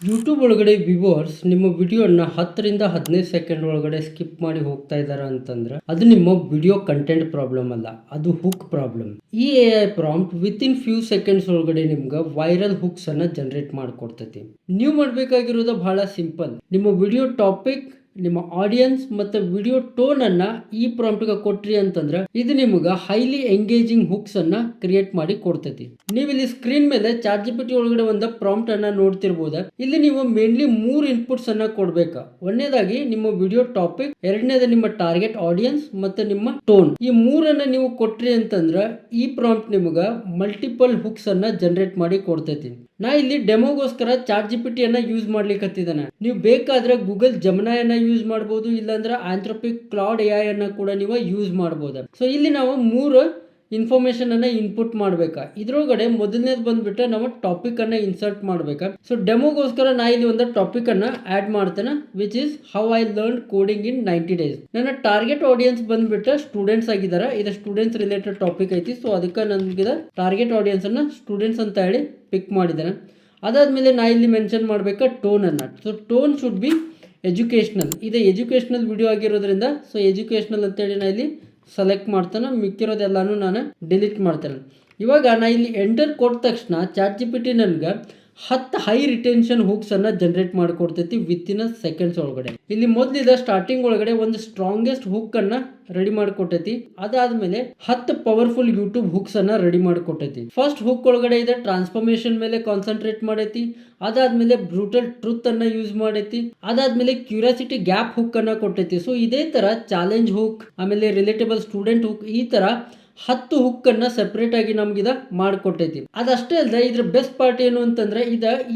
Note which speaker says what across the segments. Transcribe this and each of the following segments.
Speaker 1: YouTube ಒಳಗಡೆ viewers ನಿಮ್ಮ ವಿಡಿಯೋನ 10ರಿಂದ 15 ಸೆಕೆಂಡ್ ಒಳಗಡೆ ಸ್ಕಿಪ್ ಮಾಡಿ ಹೋಗ್ತಾ ಇದ್ದಾರೆ ಅಂತಂದ್ರೆ ಅದು ನಿಮ್ಮ ವಿಡಿಯೋ ಕಂಟೆಂಟ್ ಪ್ರಾಬ್ಲಮ್ ಅಲ್ಲ, ಅದು ಹುಕ್ ಪ್ರಾಬ್ಲಮ್. ಈ AI prompt with in few seconds ಒಳಗಡೆ ನಿಮ್ಗೆ ವೈರಲ್ ಹುಕ್ಸ್ ಅನ್ನ ಜನರೇಟ್ ಮಾಡ್ಕೊಡ್ತೈತಿ. ನೀವು ಮಾಡಬೇಕಾಗಿರೋದು ಬಹಳ ಸಿಂಪಲ್. ನಿಮ್ಮ ವಿಡಿಯೋ ಟಾಪಿಕ್, ನಿಮ್ಮ ಆಡಿಯನ್ಸ್ ಮತ್ತೆ ವಿಡಿಯೋ ಟೋನ್ ಅನ್ನ ಈ ಪ್ರಾಂಪ್ಟ್ ಗೆ ಕೊಟ್ರಿ ಅಂತಂದ್ರೆ ಇದು ನಿಮ್ಗೆ ಹೈಲಿ ಎಂಗೇಜಿಂಗ್ ಹುಕ್ಸ್ ಅನ್ನ ಕ್ರಿಯೇಟ್ ಮಾಡಿ ಕೊಡ್ತೈತಿ. ನೀವು ಇಲ್ಲಿ ಸ್ಕ್ರೀನ್ ಮೇಲೆ ChatGPT ಒಳಗಡೆ ಒಂದು ಪ್ರಾಂಪ್ಟ್ ಅನ್ನ ನೋಡ್ತಿರ್ಬೋದ. ಇಲ್ಲಿ ನೀವು ಮೇನ್ಲಿ 3 ಇನ್ಪುಟ್ಸ್ ಅನ್ನ ಕೊಡ್ಬೇಕಾ. ಒಂದನೇದಾಗಿ ನಿಮ್ಮ ವಿಡಿಯೋ ಟಾಪಿಕ್, ಎರಡನೇದು ನಿಮ್ಮ ಟಾರ್ಗೆಟ್ ಆಡಿಯನ್ಸ್ ಮತ್ತೆ ನಿಮ್ಮ ಟೋನ್. ಈ ಮೂರನ್ನ ನೀವು ಕೊಟ್ರಿ ಅಂತಂದ್ರೆ ಈ ಪ್ರಾಂಪ್ಟ್ ನಿಮ್ಗೆ ಮಲ್ಟಿಪಲ್ ಹುಕ್ಸ್ ಅನ್ನ ಜನರೇಟ್ ಮಾಡಿ ಕೊಡ್ತೈತಿ. ನಾ ಇಲ್ಲಿ ಡೆಮೋಗೋಸ್ಕರ ChatGPT ಅನ್ನ ಯೂಸ್ ಮಾಡ್ಲಿಕ್ಕೆ ಹತ್ತಿದ್ದಾನೆ. ನೀವು ಬೇಕಾದ್ರೆ ಗೂಗಲ್ ಜೆಮಿನಿ ಅನ್ನ ಯೂಸ್ ಮಾಡಬಹುದು, ಇಲ್ಲಾಂದ್ರೆ ಆಂಥ್ರೋಪಿಕ್ ಕ್ಲೌಡ್ AI ಅನ್ನ ಕೂಡ ನೀವು ಯೂಸ್ ಮಾಡಬಹುದು. ಸೊ ಇಲ್ಲಿ ನಾವು 3 ಇನ್ಫಾರ್ಮೇಶನ್ ಅನ್ನ ಇನ್ಪುಟ್ ಮಾಡ್ಬೇಕಾ. ಇದ್ರೊಳಗಡೆ ಮೊದಲನೇದು ಬಂದ್ಬಿಟ್ಟು ನಾವು ಟಾಪಿಕ್ ಅನ್ನ ಇನ್ಸರ್ಟ್ ಮಾಡ್ಬೇಕಾ. ಸೊ ಡೆಮೋಗೋಸ್ಕರ ನಾ ಇಲ್ಲಿ ಒಂದು ಟಾಪಿಕ್ ಅನ್ನ ಆಡ್ ಮಾಡ್ತೇನೆ, which is how I learn coding in 90 days. ನನ್ನ ಟಾರ್ಗೆಟ್ ಆಡಿಯನ್ಸ್ ಬಂದ್ಬಿಟ್ಟು ಸ್ಟೂಡೆಂಟ್ಸ್ ಆಗಿದ್ದಾರೆ. ಇದು ಸ್ಟೂಡೆಂಟ್ಸ್ ರಿಲೇಟೆಡ್ ಟಾಪಿಕ್ ಐತಿ. ಸೊ ಅದಕ್ಕೆ ನನಗೆ ಟಾರ್ಗೆಟ್ ಆಡಿಯನ್ಸ್ ಅನ್ನ ಸ್ಟೂಡೆಂಟ್ಸ್ ಅಂತ ಹೇಳಿ ಪಿಕ್ ಮಾಡಿದ್ದೇನೆ. ಅದಾದ್ಮೇಲೆ ನಾ ಇಲ್ಲಿ ಮೆನ್ಷನ್ ಮಾಡ್ಬೇಕಾ ಟೋನ್ ಅನ್ನ. So tone should be educational. ಇದು ಎಜುಕೇಶನಲ್ ವಿಡಿಯೋ ಆಗಿರೋದ್ರಿಂದ ಸೊ ಎಜುಕೇಶನಲ್ ಅಂತೇಳಿ ನಾ ಇಲ್ಲಿ ಸೆಲೆಕ್ಟ್ ಮಾಡ್ತಾನೆ. ಮಿಕ್ಕಿರೋದೆಲ್ಲಾನು ನಾನು ಡಿಲೀಟ್ ಮಾಡ್ತೇನೆ. ಇವಾಗ ನಾ ಇಲ್ಲಿ ಎಂಟರ್ ಕೊಟ್ಟ ತಕ್ಷಣ ChatGPT ನನಗೆ 10 ಹೈ ರಿಟೆನ್ಷನ್ ಹುಕ್ಸ್ ಅನ್ನ ಜನರೇಟ್ ಮಾಡಿಕೊಡ್ತೈತಿ ವಿತ್ ಇನ್ ಸೆಕೆಂಡ್ಸ್ ಒಳಗಡೆ. ಇಲ್ಲಿ ಮೊದಲಿದ ಸ್ಟಾರ್ಟಿಂಗ್ ಒಳಗಡೆ ಒಂದು ಸ್ಟ್ರಾಂಗೆಸ್ಟ್ ಹುಕ್ ಅನ್ನ ರೆಡಿ ಮಾಡಿಕೊಟ್ಟೈತಿ. ಅದಾದ್ಮೇಲೆ 10 ಪವರ್ಫುಲ್ ಯೂಟ್ಯೂಬ್ ಹುಕ್ಸ್ ಅನ್ನ ರೆಡಿ ಮಾಡಿಕೊಟ್ಟೈತಿ. ಫಸ್ಟ್ ಹುಕ್ ಒಳಗಡೆ ಇದೆ ಟ್ರಾನ್ಸ್ಫಾರ್ಮೇಶನ್ ಮೇಲೆ ಕಾನ್ಸಂಟ್ರೇಟ್ ಮಾಡೈತಿ. ಅದಾದ್ಮೇಲೆ ಬ್ರೂಟಲ್ ಟ್ರೂತ್ ಅನ್ನ ಯೂಸ್ ಮಾಡೈತಿ. ಅದಾದ್ಮೇಲೆ ಕ್ಯೂರಿಯಾಸಿಟಿ ಗ್ಯಾಪ್ ಹುಕ್ ಅನ್ನ ಕೊಟ್ಟೈತಿ. ಸೊ ಇದೇ ತರ ಚಾಲೆಂಜ್ ಹುಕ್, ಆಮೇಲೆ ರಿಲೇಟಬಲ್ ಸ್ಟೂಡೆಂಟ್ ಹುಕ್, ಈ ತರ 10 ಹುಕ್ ಅನ್ನ ಸೆಪರೇಟ್ ಆಗಿ ನಮ್ಗಿದ ಮಾಡಿಕೊಟ್ಟೈತಿ. ಅದಷ್ಟೇ ಅಲ್ಲದೆ ಇದ್ರ ಬೆಸ್ಟ್ ಪಾರ್ಟ್ ಏನು ಅಂತಂದ್ರೆ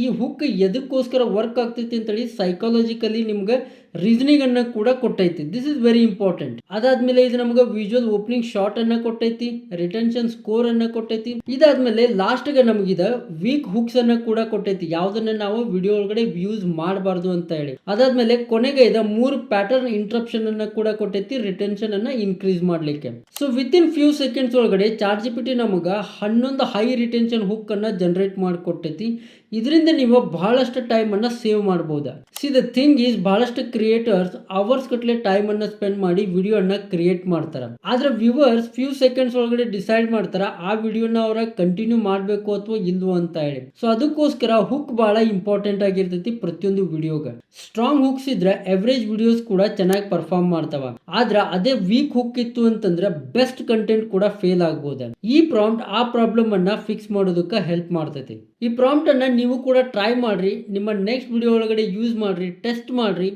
Speaker 1: ಈ ಹುಕ್ ಎದಕ್ಕೋಸ್ಕರ ವರ್ಕ್ ಆಗ್ತೈತಿ ಅಂತೇಳಿ ಸೈಕಾಲಜಿಕಲಿ ನಿಮ್ಗೆ ರೀಸನಿಂಗ್ ಅನ್ನ ಕೂಡ ಕೊಟ್ಟೈತಿ. This is very important. ಅದಾದ್ಮೇಲೆ ಇದು ನಮ್ಗೆ ವಿಜುವಲ್ ಓಪನಿಂಗ್ ಶಾಟ್ ಅನ್ನ ಕೊಟ್ಟೈತಿ, ರಿಟೆನ್ಷನ್ ಸ್ಕೋರ್ ಅನ್ನ ಕೊಟ್ಟೈತಿ. ಇದಾದ್ಮೇಲೆ ಲಾಸ್ಟ್ ಗೆ ನಮಗಿದ ವೀಕ್ ಹುಕ್ಸ್ ಅನ್ನ ಕೂಡ ಕೊಟ್ಟೈತಿ, ಯಾವ್ದನ್ನ ನಾವು ವಿಡಿಯೋ ಒಳಗಡೆ ಯೂಸ್ ಮಾಡಬಾರ್ದು ಅಂತ ಹೇಳಿ. ಅದಾದ್ಮೇಲೆ ಕೊನೆಗೆ 3 ಪ್ಯಾಟರ್ನ್ ಇಂಟ್ರಪ್ಷನ್ ಅನ್ನ ಕೂಡ ಕೊಟ್ಟೈತಿ ರಿಟೆನ್ಷನ್ ಅನ್ನ ಇನ್ಕ್ರೀಸ್ ಮಾಡ್ಲಿಕ್ಕೆ. So with in few seconds ಒಳಗಡೆ ChatGPT ನಮಗ 11 ಹೈ ರಿಟೆನ್ಷನ್ ಹುಕ್ ಅನ್ನ ಜನರೇಟ್ ಮಾಡಿಕೊಟ್ಟೈತಿ. ಇದರಿಂದ ನೀವು ಬಹಳಷ್ಟು ಟೈಮ್ ಅನ್ನ ಸೇವ್ ಮಾಡಬಹುದು. ಸಿ ದ ಥಿಂಗ್ ಈಸ್ ಬಹಳಷ್ಟು ಕ್ರಿಯೇಟರ್ಸ್ ಅವರ್ಸ್ ಗಟ್ಟಲೆ ಟೈಮ್ ಅನ್ನ ಸ್ಪೆಂಡ್ ಮಾಡಿ ವಿಡಿಯೋ ಅನ್ನ ಕ್ರಿಯೇಟ್ ಮಾಡ್ತಾರ. ಆದ್ರೆ ವ್ಯೂವರ್ಸ್ ಫ್ಯೂ ಸೆಕೆಂಡ್ಸ್ ಒಳಗಡೆ ಡಿಸೈಡ್ ಮಾಡ್ತಾರ ಆ ವಿಡಿಯೋನ ಅವರ ಕಂಟಿನ್ಯೂ ಮಾಡಬೇಕು ಅಥವಾ ಇಲ್ವೋ ಅಂತ ಹೇಳಿ. ಸೊ ಅದಕ್ಕೋಸ್ಕರ ಹುಕ್ ಬಹಳ ಇಂಪಾರ್ಟೆಂಟ್ ಆಗಿರ್ತೈತಿ ಪ್ರತಿಯೊಂದು ವಿಡಿಯೋಗ. ಸ್ಟ್ರಾಂಗ್ ಹುಕ್ಸ್ ಇದ್ರೆ ಎವರೇಜ್ ವಿಡಿಯೋಸ್ ಕೂಡ ಚೆನ್ನಾಗಿ ಪರ್ಫಾರ್ಮ್ ಮಾಡ್ತಾವ. ಆದ್ರೆ ಅದೇ ವೀಕ್ ಹುಕ್ ಇತ್ತು ಅಂತಂದ್ರೆ ಬೆಸ್ಟ್ ಕಂಟೆಂಟ್ ಕೂಡ ಫೇಲ್ ಆಗಬಹುದು. ಈ ಪ್ರಾಂಪ್ಟ್ ಆ ಪ್ರಾಬ್ಲಮ್ ಅನ್ನ ಫಿಕ್ಸ್ ಮಾಡೋದಕ್ಕೆ ಹೆಲ್ಪ್ ಮಾಡ್ತೈತಿ. ಈ ಪ್ರಾಂಪ್ಟ್ ಅನ್ನ ನೀವು ಕೂಡ ಟ್ರೈ ಮಾಡ್ರಿ, ನಿಮ್ಮ ನೆಕ್ಸ್ಟ್ ವಿಡಿಯೋ ಒಳಗಡೆ ಯೂಸ್ ಮಾಡ್ರಿ, ಟೆಸ್ಟ್ ಮಾಡ್ರಿ.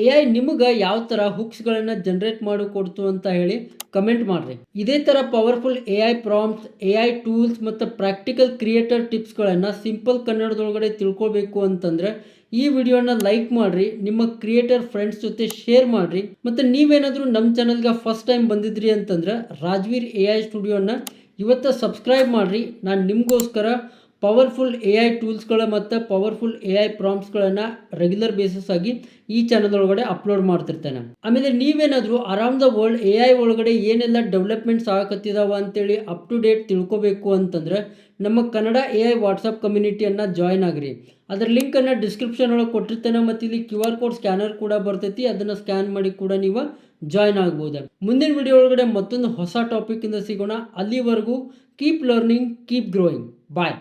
Speaker 1: AI ನಿಮಗೆ ಯಾವ ತರ ಹುಕ್ಸ್ ಗಳನ್ನ ಜನರೇಟ್ ಮಾಡಿ ಕೊಡ್ತು ಅಂತ ಹೇಳಿ ಕಮೆಂಟ್ ಮಾಡ್ರಿ. ಇದೇ ತರ powerful AI prompts, AI tools ಮತ್ತು ಪ್ರಾಕ್ಟಿಕಲ್ ಕ್ರಿಯೇಟರ್ ಟಿಪ್ಸ್ ಗಳನ್ನ ಸಿಂಪಲ್ ಕನ್ನಡದೊಳಗಡೆ ತಿಳ್ಕೊಬೇಕು ಅಂತಂದ್ರೆ ಈ ವಿಡಿಯೋನ ಲೈಕ್ ಮಾಡ್ರಿ, ನಿಮ್ಮ ಕ್ರಿಯೇಟರ್ ಫ್ರೆಂಡ್ಸ್ ಜೊತೆ ಶೇರ್ ಮಾಡ್ರಿ. ಮತ್ತೆ ನೀವೇನಾದ್ರೂ ನಮ್ಮ ಚಾನಲ್ಗೆ ಫಸ್ಟ್ ಟೈಮ್ ಬಂದಿದ್ರಿ ಅಂತಂದ್ರೆ ರಾಜ್ವೀರ್ AI ಸ್ಟುಡಿಯೋನ ಇವತ್ತು ಸಬ್ಸ್ಕ್ರೈಬ್ ಮಾಡ್ರಿ. ನಾನು ನಿಮಗೋಸ್ಕರ ಪವರ್ಫುಲ್ AI ಟೂಲ್ಸ್ಗಳ ಮತ್ತು ಪವರ್ಫುಲ್ AI ಪ್ರಾಂಪ್ಟ್ಸ್ಗಳನ್ನು ರೆಗ್ಯುಲರ್ ಬೇಸಿಸ್ ಆಗಿ ಈ ಚಾನಲ್ ಒಳಗಡೆ ಅಪ್ಲೋಡ್ ಮಾಡ್ತಿರ್ತೇನೆ. ಆಮೇಲೆ ನೀವೇನಾದರೂ ಅರೌಂಡ್ ದ ವರ್ಲ್ಡ್ AI ಒಳಗಡೆ ಏನೆಲ್ಲ ಡೆವಲಪ್ಮೆಂಟ್ಸ್ ಆಗಕತ್ತಿದಾವ ಅಂತೇಳಿ ಅಪ್ ಟು ಡೇಟ್ ತಿಳ್ಕೊಬೇಕು ಅಂತಂದ್ರೆ ನಮ್ಮ ಕನ್ನಡ AI ವಾಟ್ಸಪ್ ಕಮ್ಯುನಿಟಿಯನ್ನು ಜಾಯ್ನ್ ಆಗ್ರಿ. ಅದರ ಲಿಂಕನ್ನು ಡಿಸ್ಕ್ರಿಪ್ಷನ್ ಒಳಗೆ ಕೊಟ್ಟಿರ್ತೇನೆ. ಮತ್ತು ಇಲ್ಲಿ QR ಕೋಡ್ ಸ್ಕ್ಯಾನರ್ ಕೂಡ ಬರ್ತೈತಿ, ಅದನ್ನು ಸ್ಕ್ಯಾನ್ ಮಾಡಿ ಕೂಡ ನೀವು ಜಾಯ್ನ್ ಆಗ್ಬೋದು. ಮುಂದಿನ ವಿಡಿಯೋ ಒಳಗಡೆ ಮತ್ತೊಂದು ಹೊಸ ಟಾಪಿಕ್ ಇಂದ ಸಿಗೋಣ. ಅಲ್ಲಿವರೆಗೂ ಕೀಪ್ ಲರ್ನಿಂಗ್, ಕೀಪ್ ಗ್ರೋಯಿಂಗ್. ಬಾಯ್.